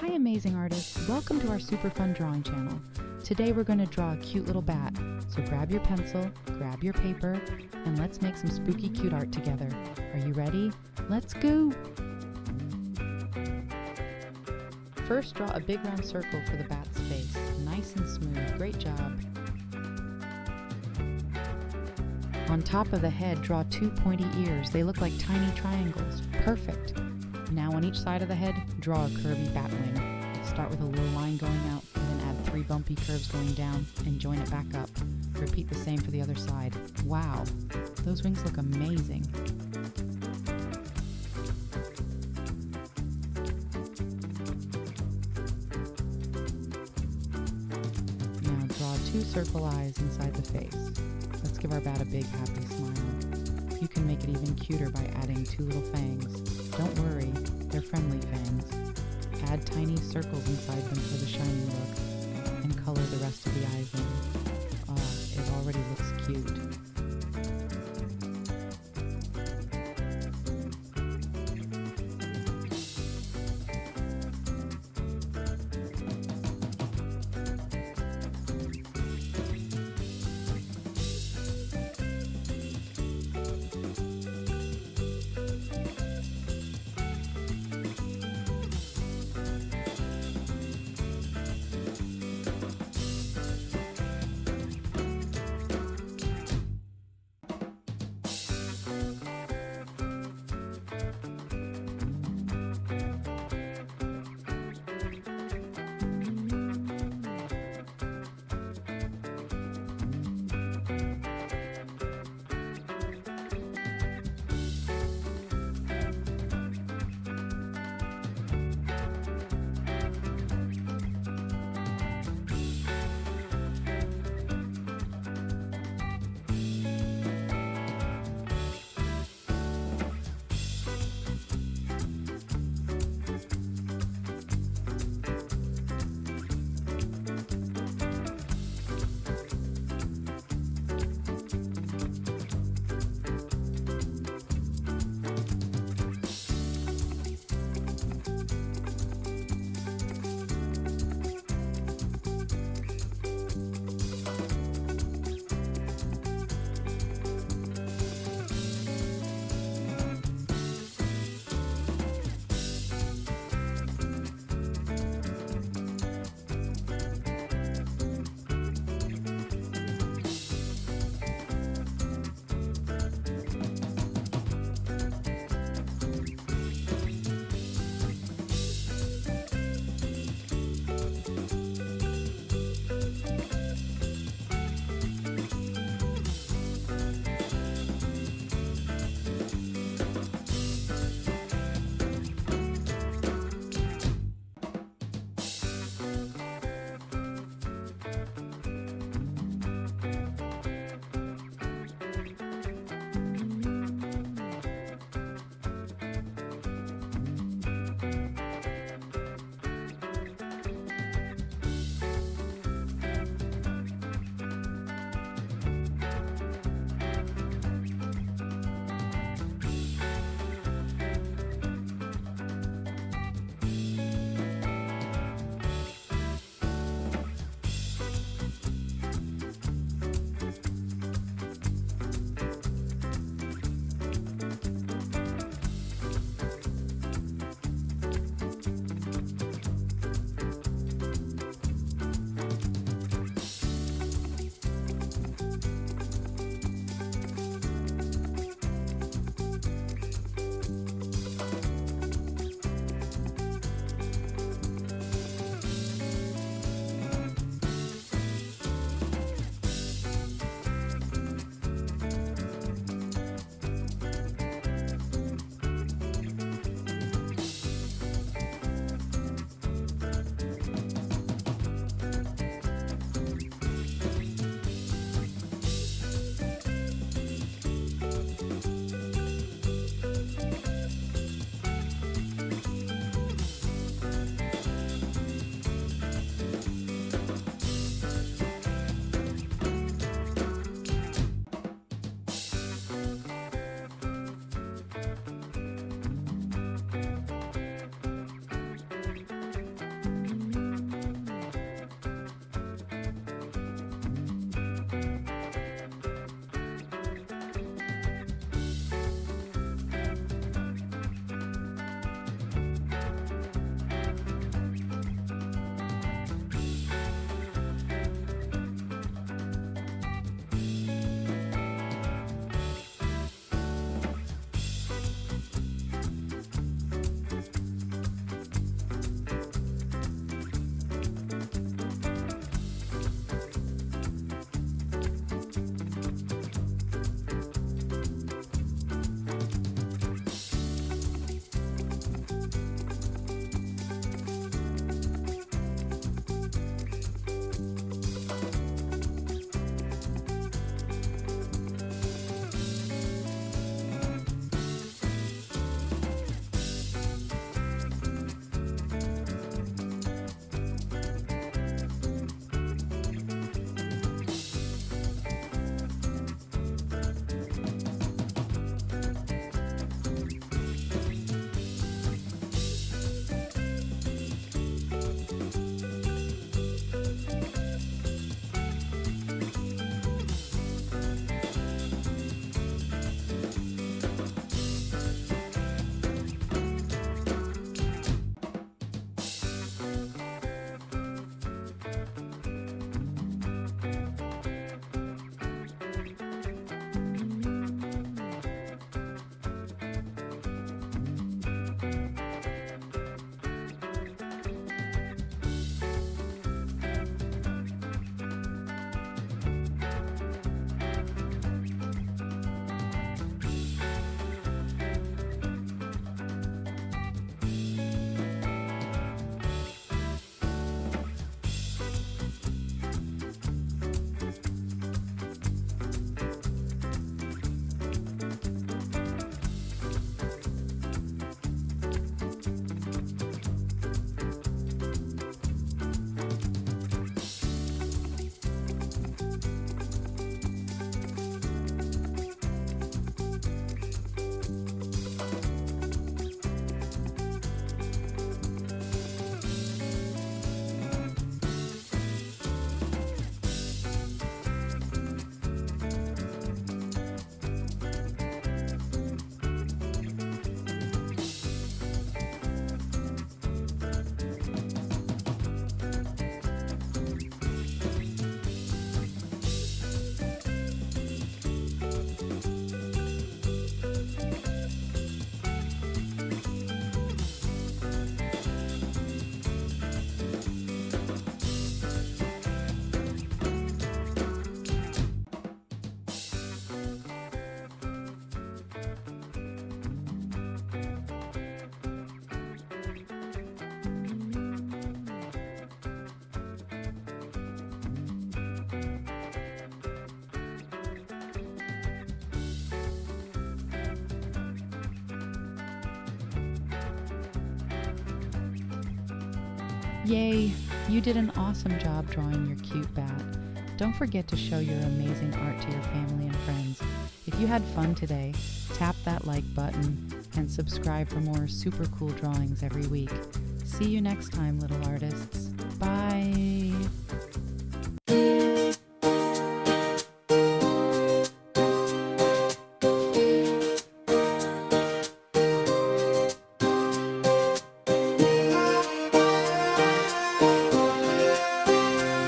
Hi amazing artists, welcome to our super fun drawing channel. Today we're going to draw a cute little bat, so grab your pencil, grab your paper, and let's make some spooky cute art together. Are you ready? Let's go! First draw a big round circle for the bat's face, nice and smooth, great job. On top of the head, draw two pointy ears, they look like tiny triangles, perfect. Now on each side of the head, draw a curvy bat wing. Start with a little line going out, and then add 3 bumpy curves going down, and join it back up. Repeat the same for the other side. Wow, those wings look amazing. Now draw 2 circle eyes inside the face. Let's give our bat a big happy smile. You can make it even cuter by adding 2 little fangs. Don't worry, they're friendly fangs. Add tiny circles inside them for the shiny look, and color the rest of the eyes in. Oh, it already looks cute. Yay! You did an awesome job drawing your cute bat. Don't forget to show your amazing art to your family and friends. If you had fun today, tap that like button and subscribe for more super cool drawings every week. See you next time, little artists. Bye!